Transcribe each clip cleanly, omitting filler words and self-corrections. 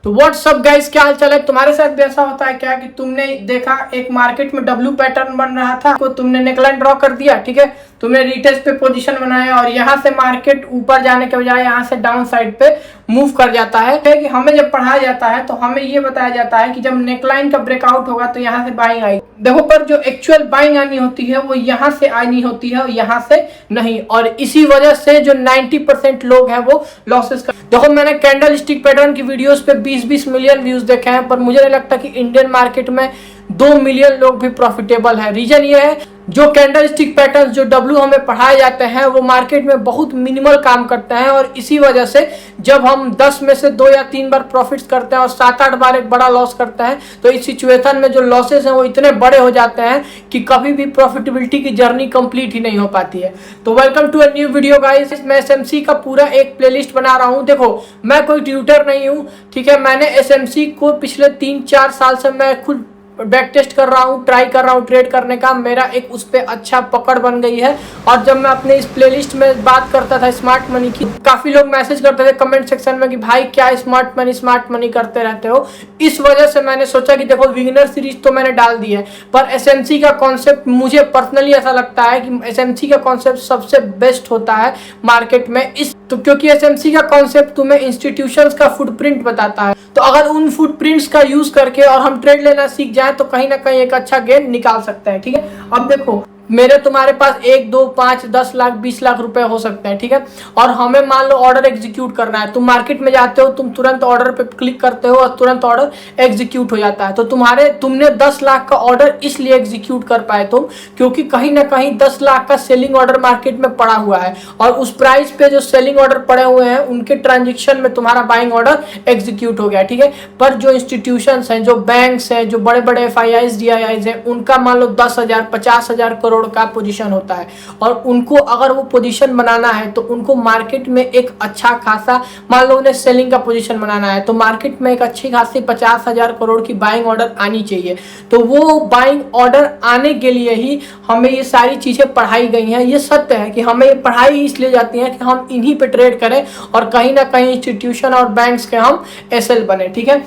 तो WhatsApp guys, क्या हाल चाल है। तुम्हारे साथ भी ऐसा होता है क्या कि तुमने देखा एक मार्केट में डब्ल्यू पैटर्न बन रहा था, तो तुमने नेकलाइन ड्रॉ कर दिया, ठीक है, तुमने रिटेस्ट पे पोजीशन बनाया और यहाँ से मार्केट ऊपर जाने के बजाय यहाँ से डाउन साइड पे मूव कर जाता है। कि हमें जब पढ़ाया जाता है तो हमें ये बताया जाता है कि जब नेकलाइन का ब्रेकआउट होगा तो यहाँ से बाइंग आएगी। देखो, पर जो एक्चुअल बाइंग आनी होती है वो यहाँ से आनी होती है, यहाँ से नहीं। और इसी वजह से जो 90% लोग हैं वो लॉसेस कर। देखो, मैंने कैंडल स्टिक पैटर्न की वीडियोस पे 20-20 मिलियन व्यूज देखे हैं, पर मुझे नहीं लगता कि इंडियन मार्केट में 2 मिलियन लोग भी प्रॉफिटेबल है। रीजन ये है, जो कैंडल स्टिक पैटर्न जो डब्ल्यू हमें पढ़ाए जाते हैं वो मार्केट में बहुत मिनिमल काम करते हैं। और इसी वजह से जब हम 10 में से 2 या 3 बार प्रॉफिट्स करते हैं और 7-8 बार एक बड़ा लॉस करते हैं, तो इस सिचुएशन में जो लॉसेस हैं वो इतने बड़े हो जाते हैं कि कभी भी प्रॉफिटेबिलिटी की जर्नी कंप्लीट ही नहीं हो पाती है। तो welcome to a new video guys. मैं एसएमसी का पूरा एक प्लेलिस्ट बना रहा हूँ। देखो, मैं कोई ट्यूटर नहीं हूँ, ठीक है। मैंने एसएमसी को पिछले 3-4 साल से मैं खुद बैक टेस्ट कर रहा हूँ, ट्राई कर रहा हूँ ट्रेड करने का। मेरा एक उस पर अच्छा पकड़ बन गई है। और जब मैं अपने इस प्लेलिस्ट में बात करता था स्मार्ट मनी की, काफी लोग मैसेज करते थे कमेंट सेक्शन में कि भाई क्या स्मार्ट मनी करते रहते हो। इस वजह से मैंने सोचा कि देखो, बिगिनर सीरीज तो मैंने डाल दी है, पर एसएमसी का कॉन्सेप्ट मुझे पर्सनली ऐसा लगता है कि एसएमसी का कॉन्सेप्ट सबसे बेस्ट होता है मार्केट में। तो क्योंकि एसएमसी का कॉन्सेप्ट तुम्हें इंस्टीट्यूशंस का फुटप्रिंट बताता है, तो अगर उन फुटप्रिंट्स का यूज करके और हम ट्रेड लेना सीख जाए तो कहीं ना कहीं एक अच्छा गेन निकाल सकते हैं, ठीक है। अब देखो, मेरे तुम्हारे पास 1, 2, 5, 10 लाख 20 लाख रुपए हो सकते हैं, ठीक है। और हमें मान लो ऑर्डर एग्जीक्यूट करना है। तुम मार्केट में जाते हो, तुम तुरंत ऑर्डर पे क्लिक करते हो और तुरंत ऑर्डर एग्जीक्यूट हो जाता है। तो तुमने 10 लाख का ऑर्डर इसलिए एग्जीक्यूट कर पाए तुम, क्योंकि कहीं ना कहीं 10 लाख का सेलिंग ऑर्डर मार्केट में पड़ा हुआ है और उस प्राइस पे जो सेलिंग ऑर्डर पड़े हुए हैं उनके ट्रांजेक्शन में तुम्हारा बाइंग ऑर्डर एग्जीक्यूट हो गया, ठीक है। पर जो इंस्टीट्यूशन हैं, जो बैंक्स हैं, जो बड़े बड़े FIIs DIIs हैं, उनका मान लो 10,000 50,000 करोड़ का पोजीशन होता है और उनको अगर वो पोजीशन बनाना है तो उनको मार्केट में एक अच्छा खासा, मान लो उन्हें सेलिंग का पोजीशन बनाना है, तो मार्केट में एक अच्छी खासी 50,000 करोड़ की बाइंग ऑर्डर आनी चाहिए। तो वो बाइंग ऑर्डर आने के लिए ही हमें ये सारी चीजें पढ़ाई गई हैं। ये सत्य है कि हमें ये पढ़ाई इसलिए जाती है कि हम इन्हीं पे ट्रेड करें और कहीं ना कहीं इंस्टीट्यूशन और बैंक्स के हम SL बने, ठीक है।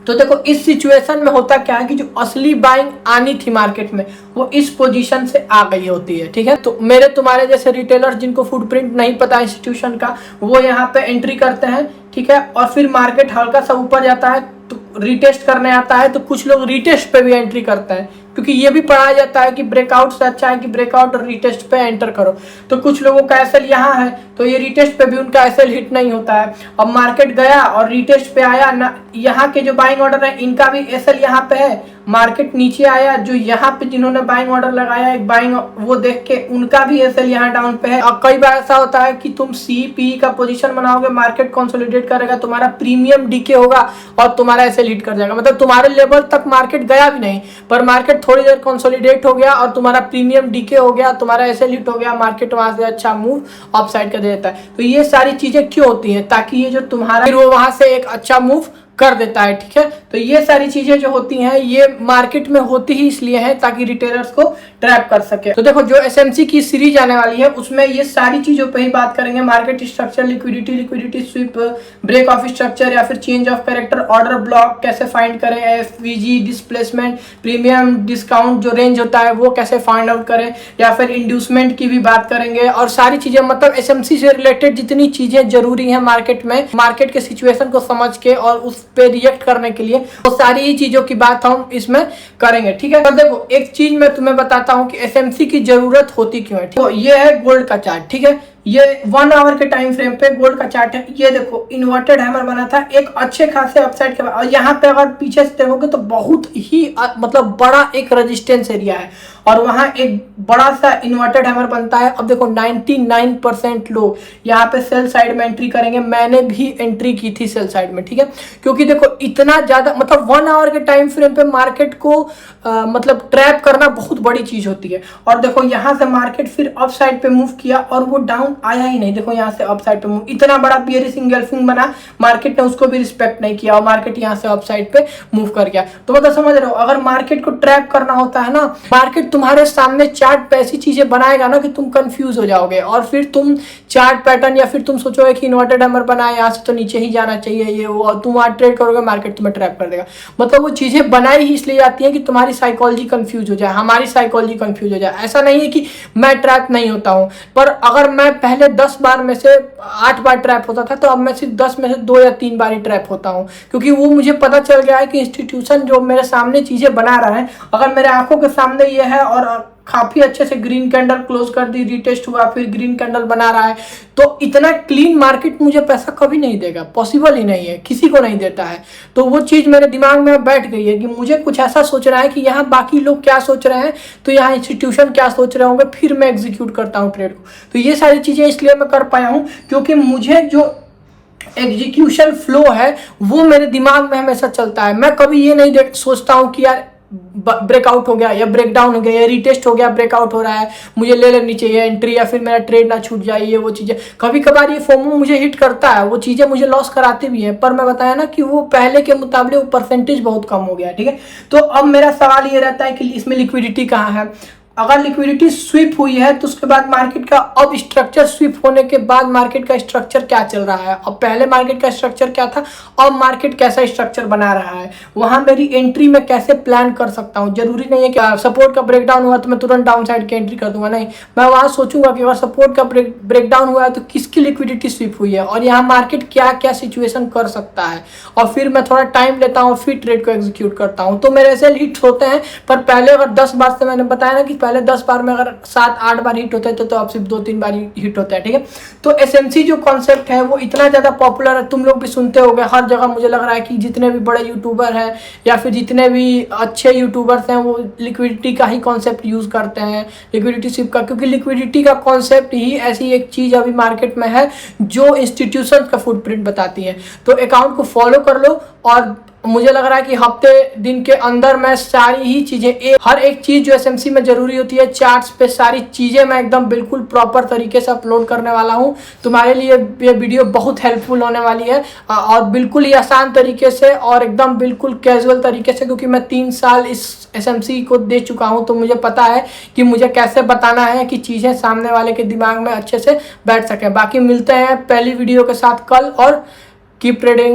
तो देखो, इस सिचुएशन में होता क्या है कि जो असली बाइंग आनी थी मार्केट में वो इस पोजीशन से आ गई होती है, ठीक है। तो मेरे तुम्हारे जैसे रिटेलर्स जिनको फुटप्रिंट नहीं पता इंस्टीट्यूशन का, वो यहाँ पे एंट्री करते हैं, ठीक है। और फिर मार्केट हल्का सा ऊपर जाता है तो रिटेस्ट करने आता है, तो कुछ लोग रिटेस्ट पे भी एंट्री करते हैं, क्योंकि ये भी पढ़ाया जाता है कि ब्रेकआउट से अच्छा है कि ब्रेकआउट और रिटेस्ट पे एंटर करो। तो कुछ लोगों का SL यहाँ है तो ये रिटेस्ट पे भी उनका SL हिट नहीं होता है। अब मार्केट गया और रिटेस्ट पे आया ना, यहाँ के जो बाइंग ऑर्डर है इनका भी SL यहाँ पे है। मार्केट नीचे आया, जो यहाँ पे जिन्होंने बाइंग ऑर्डर लगाया एक बाइंग, वो देख के उनका भी SL यहाँ डाउन पे है। अब कई बार ऐसा होता है कि तुम CPE का पोजीशन बनाओगे, मार्केट कंसोलिडेट करेगा, तुम्हारा प्रीमियम डीके होगा और तुम्हारा SL हिट कर जाएगा। मतलब तुम्हारे लेवल तक मार्केट गया भी नहीं, पर मार्केट थोड़ी देर कंसोलिडेट हो गया और तुम्हारा प्रीमियम डीके हो गया, तुम्हारा SL हिट हो गया, मार्केट वहां से अच्छा मूव अप साइड का दे देता है। तो ये सारी चीजें क्यों होती हैं? ताकि ये जो तुम्हारा फिर वो वहां से एक अच्छा मूव कर देता है, ठीक है। तो ये सारी चीजें जो होती हैं ये मार्केट में होती ही इसलिए है ताकि रिटेलर्स को ट्रैप कर सके। तो देखो, जो एसएमसी की सीरीज आने वाली है उसमें ये सारी चीजों पे ही बात करेंगे। Market structure, liquidity sweep, break of structure या फिर change of character, order block कैसे फाइंड करें, FVG, डिस्प्लेसमेंट, प्रीमियम डिस्काउंट जो रेंज होता है वो कैसे फाइंड आउट करें, या फिर इंड्यूसमेंट की भी बात करेंगे। और सारी चीजें, मतलब एसएमसी से रिलेटेड जितनी चीजें जरूरी है मार्केट में, मार्केट के सिचुएशन को समझ के और उस पे रिएक्ट करने के लिए, वो सारी ही चीजों की बात हम इसमें करेंगे, ठीक है। और देखो, एक चीज मैं तुम्हें बताता हूं कि एसएमसी की जरूरत होती क्यों है। तो ये है गोल्ड का चार्ट, ठीक है। ये 1 आवर के टाइम फ्रेम पे गोल्ड का चार्ट है। ये देखो, इन्वर्टेड हैमर बना था एक अच्छे खासे अपसाइड के बाद, और यहाँ पे अगर पीछे से देखोगे तो बहुत ही मतलब बड़ा एक रेजिस्टेंस एरिया है और वहां एक बड़ा सा इन्वर्टेड हैमर बनता है। अब देखो, 99% लोग यहाँ पे सेल साइड में एंट्री करेंगे। मैंने भी एंट्री की थी सेल साइड में, ठीक है। क्योंकि देखो, इतना ज्यादा, मतलब 1 आवर के टाइम फ्रेम पे मार्केट को मतलब ट्रैप करना बहुत बड़ी चीज होती है। और देखो, यहाँ से मार्केट फिर अप साइड पे मूव किया और वो डाउन आया ही नहीं। देखो, यहाँ से अप साइड पे मूव, इतना बड़ा बियरिश इंगल्फिंग बना, मार्केट ने उसको भी रिस्पेक्ट नहीं किया और मार्केट यहाँ से अप साइड पे मूव कर गया। तो मतलब समझ रहे हो, अगर मार्केट को ट्रैप करना होता है ना, मार्केट तुम्हारे सामने चार्ट पे ऐसी चीजें बनाएगा ना कि तुम कंफ्यूज हो जाओगे, और फिर तुम चार्ट पैटर्न या फिर तुम सोचोगे कि इन्वर्टेड हैमर बना है, यहाँ से तो नीचे ही जाना चाहिए ये वो, और तुम वहाँ ट्रेड करोगे, मार्केट तुम्हें ट्रैप कर देगा। मतलब वो चीजें बनाई ही इसलिए जाती है कि तुम्हारी साइकोलॉजी कंफ्यूज हो जाए, हमारी साइकोलॉजी कंफ्यूज हो जाए। ऐसा नहीं है कि मैं ट्रैप नहीं होता हूँ, पर अगर मैं पहले 10 बार में से 8 बार ट्रैप होता था, तो अब मैं सिर्फ 10 में से 2 या 3 बार ही ट्रैप होता हूँ, क्योंकि वो मुझे पता चल गया है कि इंस्टीट्यूशन जो मेरे सामने चीजें बना रहा है, अगर मेरे आंखों के सामने ये है और काफी अच्छे से ग्रीन कैंडल क्लोज कर दी, रीटेस्ट हुआ, फिर ग्रीन कैंडल बना रहा है, तो इतना क्लीन मार्केट मुझे पैसा कभी नहीं देगा, पॉसिबल ही नहीं है, किसी को नहीं देता है। तो वो चीज मेरे दिमाग में बैठ गई है कि मुझे कुछ ऐसा सोचना है कि यहाँ बाकी लोग क्या सोच रहे हैं, तो यहाँ इंस्टीट्यूशन क्या सोच रहे होंगे, फिर मैं एग्जीक्यूट करता हूँ ट्रेड को। तो ये सारी चीजें इसलिए मैं कर पाया हूँ क्योंकि मुझे जो एग्जीक्यूशन फ्लो है वो मेरे दिमाग में हमेशा चलता है। मैं कभी ये नहीं सोचता हूँ कि यार ब्रेकआउट हो गया या ब्रेकडाउन हो गया या रीटेस्ट हो गया, ब्रेकआउट हो रहा है, मुझे ले लेनी चाहिए एंट्री, या फिर मेरा ट्रेड ना छूट जाए, ये वो चीज़ें। कभी कभार ये फोमो मुझे हिट करता है, वो चीज़ें मुझे लॉस कराती भी है, पर मैं बताया ना कि वो पहले के मुकाबले वो परसेंटेज बहुत कम हो गया है, ठीक है। तो अब मेरा सवाल ये रहता है कि इसमें लिक्विडिटी कहाँ है। अगर लिक्विडिटी स्विप हुई है तो उसके बाद मार्केट का अब स्ट्रक्चर, स्विप होने के बाद मार्केट का स्ट्रक्चर क्या चल रहा है, अब पहले मार्केट का स्ट्रक्चर क्या था, अब मार्केट कैसा स्ट्रक्चर बना रहा है, वहां मेरी एंट्री में कैसे प्लान कर सकता हूं। जरूरी नहीं है कि सपोर्ट का ब्रेकडाउन हुआ तो मैं तुरंत डाउन साइड की एंट्री कर दूंगा, नहीं, मैं वहां सोचूंगा कि अगर सपोर्ट का ब्रेकडाउन हुआ है तो किसकी लिक्विडिटी स्विप हुई है और यहाँ मार्केट क्या क्या सिचुएशन कर सकता है, और फिर मैं थोड़ा टाइम लेता हूँ, फिर ट्रेड को एग्जीक्यूट करता हूँ। तो मेरे ऐसे हिट्स होते हैं, पर पहले अगर 10 बार से, मैंने बताया ना कि पहले 10 बार में अगर 7-8 बार हिट होते थे, तो अब सिर्फ 2-3 बार हिट होता है, ठीक है। तो एसएमसी जो कॉन्सेप्ट है वो इतना ज्यादा पॉपुलर है, तुम लोग भी सुनते होगे हर जगह। मुझे लग रहा है कि जितने भी बड़े यूट्यूबर हैं या फिर जितने भी अच्छे यूट्यूबर्स हैं वो लिक्विडिटी का ही कॉन्सेप्ट यूज करते हैं, लिक्विडिटी स्विप का, क्योंकि लिक्विडिटी का कॉन्सेप्ट ही ऐसी एक चीज अभी मार्केट में है जो इंस्टीट्यूशन का फुटप्रिंट बताती है। तो अकाउंट को फॉलो कर लो, और मुझे लग रहा है कि हफ्ते दिन के अंदर मैं सारी ही चीजें, हर एक चीज जो एसएमसी में जरूरी होती है, चार्ट्स पे सारी चीजें मैं एकदम बिल्कुल प्रॉपर तरीके से अपलोड करने वाला हूं। तुम्हारे लिए ये वीडियो बहुत हेल्पफुल होने वाली है, और बिल्कुल ही आसान तरीके से और एकदम बिल्कुल कैजुअल तरीके से, क्योंकि मैं 3 साल इस एसएमसी को दे चुका हूं, तो मुझे पता है कि मुझे कैसे बताना है कि चीजें सामने वाले के दिमाग में अच्छे से बैठ सके। बाकी मिलते हैं पहली वीडियो के साथ कल, और कीप ट्रेडिंग।